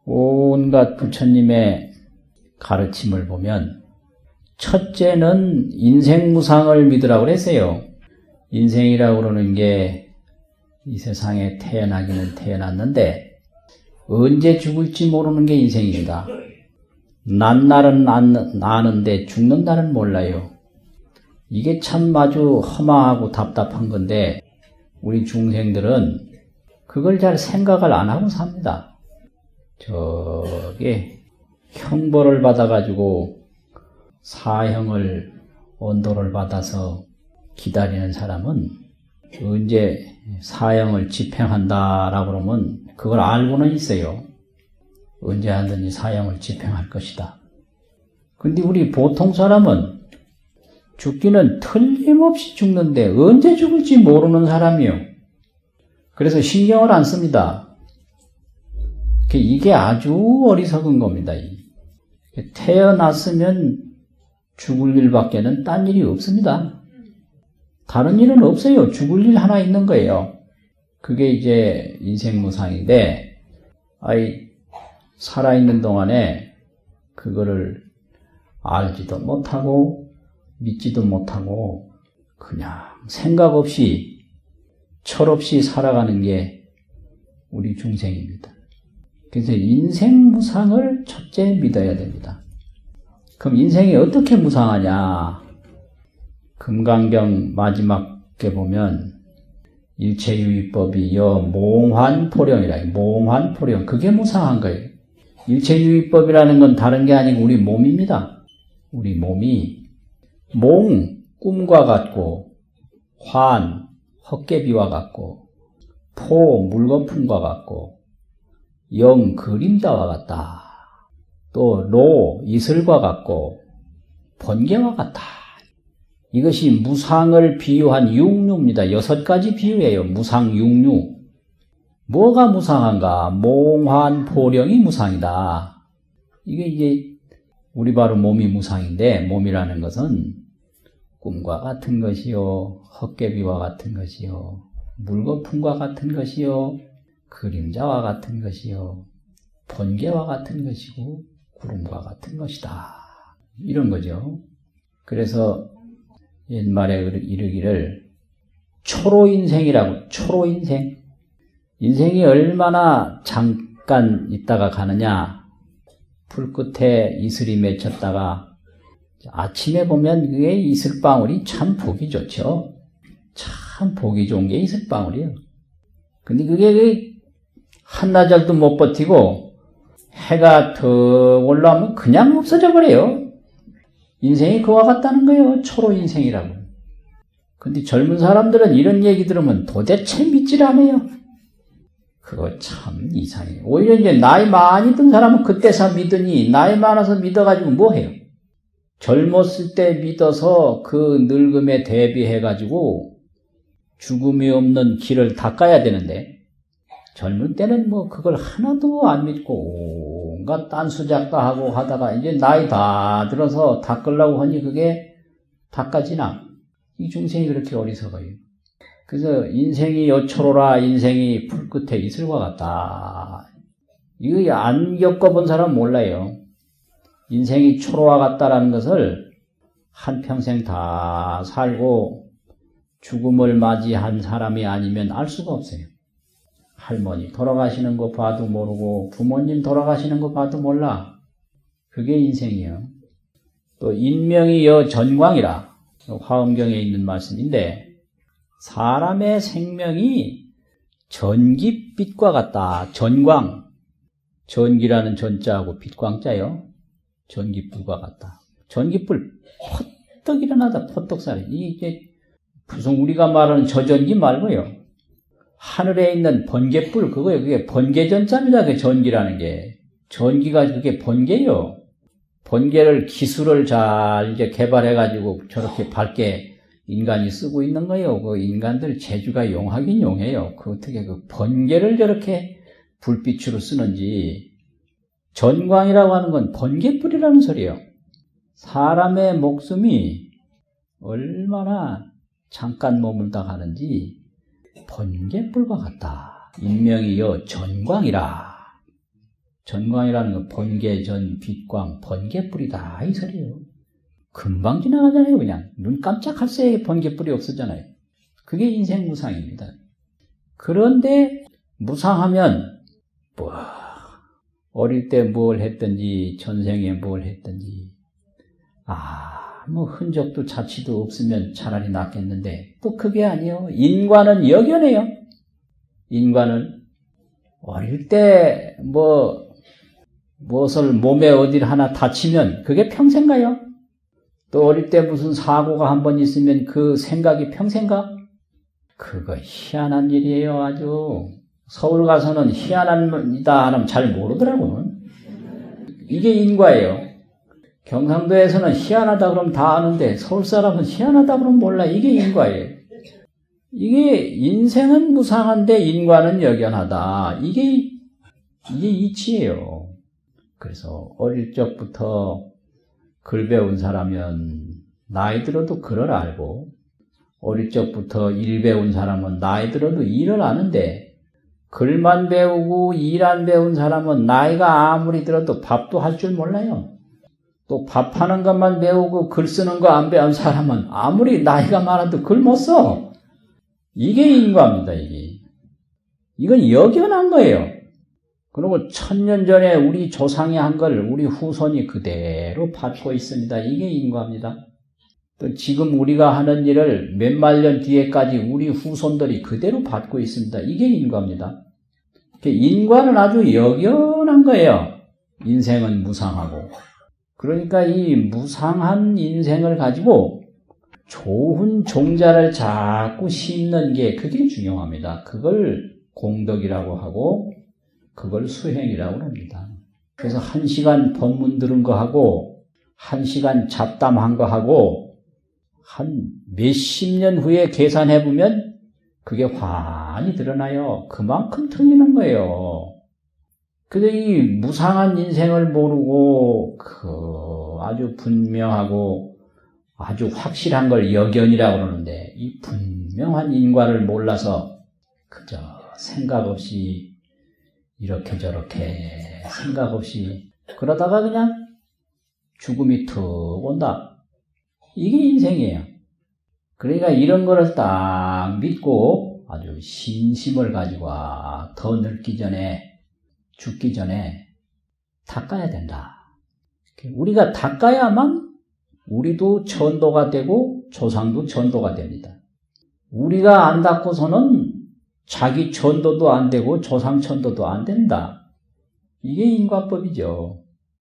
온갖 부처님의 가르침을 보면 첫째는 인생무상을 믿으라고 그랬어요. 인생이라고 그러는 게 이 세상에 태어나기는 태어났는데 언제 죽을지 모르는 게 인생입니다. 난 날은 아는데 죽는 날은 몰라요. 이게 참 아주 허망하고 답답한 건데 우리 중생들은 그걸 잘 생각을 안 하고 삽니다. 저게 형벌을 받아가지고 사형을 언도를 받아서 기다리는 사람은 언제 사형을 집행한다라고 그러면 그걸 알고는 있어요. 언제 하든지 사형을 집행할 것이다. 근데 우리 보통 사람은 죽기는 틀림없이 죽는데 언제 죽을지 모르는 사람이요. 그래서 신경을 안 씁니다. 이게 아주 어리석은 겁니다. 태어났으면 죽을 일밖에는 딴 일이 없습니다. 다른 일은 없어요. 죽을 일 하나 있는 거예요. 그게 이제 인생무상인데, 살아있는 동안에 그거를 알지도 못하고 믿지도 못하고 그냥 생각 없이 철없이 살아가는 게 우리 중생입니다. 그래서 인생무상을 첫째 믿어야 됩니다. 그럼 인생이 어떻게 무상하냐? 금강경 마지막에 보면 일체유의법이 몽환포령이라. 몽환포령. 그게 무상한 거예요. 일체유의법이라는 건 다른 게 아니고 우리 몸입니다. 우리 몸이 꿈과 같고, 환, 헛개비와 같고, 포, 물거품과 같고, 영, 그림자와 같다. 또 로, 이슬과 같고, 번개와 같다. 이것이 무상을 비유한 육류입니다. 6가지 비유예요. 무상 육류. 뭐가 무상한가? 몽환포령이 무상이다. 이게 이제 우리 바로 몸이 무상인데, 몸이라는 것은 꿈과 같은 것이요, 헛개비와 같은 것이요, 물거품과 같은 것이요, 그림자와 같은 것이요, 번개와 같은 것이고 구름과 같은 것이다. 이런 거죠. 그래서 옛말에 이르기를 초로인생이라고. 초로인생. 인생이 얼마나 잠깐 있다가 가느냐. 풀 끝에 이슬이 맺혔다가 아침에 보면 그게 이슬방울이 참 보기 좋죠. 참 보기 좋은 게 이슬방울이에요. 근데 그게 한나절도 못 버티고 해가 더 올라오면 그냥 없어져 버려요. 인생이 그와 같다는 거예요. 초로인생이라고. 근데 젊은 사람들은 이런 얘기 들으면 도대체 믿질 않아요. 그거 참 이상해요. 오히려 이제 나이 많이 든 사람은 그때서 믿으니 나이 많아서 믿어가지고 뭐 해요? 젊었을 때 믿어서 그 늙음에 대비해가지고 죽음이 없는 길을 닦아야 되는데 젊을 때는 뭐 그걸 하나도 안 믿고 온갖 딴수작도 하고 하다가 이제 나이 다 들어서 닦으려고 하니 그게 닦아지나? 이 중생이 그렇게 어리석어요. 그래서 인생이 여초로라. 인생이 풀끝에 이슬과 같다. 이거 안 겪어본 사람 몰라요. 인생이 초로와 같다라는 것을 한평생 다 살고 죽음을 맞이한 사람이 아니면 알 수가 없어요. 할머니 돌아가시는 거 봐도 모르고 부모님 돌아가시는 거 봐도 몰라. 그게 인생이에요. 또 인명이 전광이라. 화엄경에 있는 말씀인데 사람의 생명이 전깃빛과 같다. 전광. 전기라는 전자하고 빛광자요. 전깃불과 같다. 전깃불 퍼뜩 일어나다 퍼뜩살이. 이게 무슨 우리가 말하는 저전기 말고요. 하늘에 있는 번개불 그거예요. 그게 번개전자입니다. 그 전기라는 게. 전기가 그게 번개요. 번개를 기술을 잘 이제 개발해가지고 저렇게 밝게 인간이 쓰고 있는 거예요. 그 인간들 재주가 용하긴 용해요. 그 어떻게 그 번개를 저렇게 불빛으로 쓰는지. 전광이라고 하는 건 번개불이라는 소리예요. 사람의 목숨이 얼마나 잠깐 머물다 가는지 번개불과 같다. 인명이 전광이라. 전광이라는 건 번개, 전, 빛광, 번개불이다 이 소리예요. 금방 지나가잖아요. 그냥 눈 깜짝할 새에 번개불이 없어잖아요. 그게 인생 무상입니다. 그런데 무상하면 뭐 어릴 때 뭘 했든지 전생에 뭘 했든지 뭐 흔적도 자취도 없으면 차라리 낫겠는데 또 그게 아니에요. 인과는 역연해요. 인과는 어릴 때 무엇을 몸에 어딜 하나 다치면 그게 평생 가요. 또 어릴 때 무슨 사고가 한 번 있으면 그 생각이 평생 가. 그거 희한한 일이에요. 아주 서울 가서는 희한합니다 하면 잘 모르더라고요. 이게 인과예요. 경상도에서는 희한하다 그러면 다 아는데 서울 사람은 희한하다 그러면 몰라. 이게 인과예요. 이게 인생은 무상한데 인과는 역연하다. 이게 이치예요. 그래서 어릴 적부터 글 배운 사람은 나이 들어도 글을 알고 어릴 적부터 일 배운 사람은 나이 들어도 일을 아는데 글만 배우고 일 안 배운 사람은 나이가 아무리 들어도 밥도 할 줄 몰라요. 또 밥하는 것만 배우고 글 쓰는 거 안 배운 사람은 아무리 나이가 많아도 글 못 써. 이게 인과입니다. 이건 역연한 거예요. 그리고 1000년 전에 우리 조상이 한 걸 우리 후손이 그대로 받고 있습니다. 이게 인과입니다. 또 지금 우리가 하는 일을 몇만 년 뒤에까지 우리 후손들이 그대로 받고 있습니다. 이게 인과입니다. 인과는 아주 역연한 거예요. 인생은 무상하고. 그러니까 이 무상한 인생을 가지고 좋은 종자를 자꾸 심는 게 그게 중요합니다. 그걸 공덕이라고 하고 그걸 수행이라고 합니다. 그래서 1시간 법문 들은 거 하고 1시간 잡담한 거 하고 한 몇십 년 후에 계산해보면 그게 환히 드러나요. 그만큼 틀리는 거예요. 근데 이 무상한 인생을 모르고 아주 분명하고 아주 확실한 걸 역연이라고 그러는데 이 분명한 인과를 몰라서 그저 생각 없이 이렇게 저렇게 생각 없이 그러다가 그냥 죽음이 툭 온다. 이게 인생이에요. 그러니까 이런 거를 딱 믿고 아주 신심을 가지고 더 늙기 전에 죽기 전에 닦아야 된다. 우리가 닦아야만 우리도 천도가 되고 조상도 천도가 됩니다. 우리가 안 닦고서는 자기 천도도 안 되고 조상 천도도 안 된다. 이게 인과법이죠.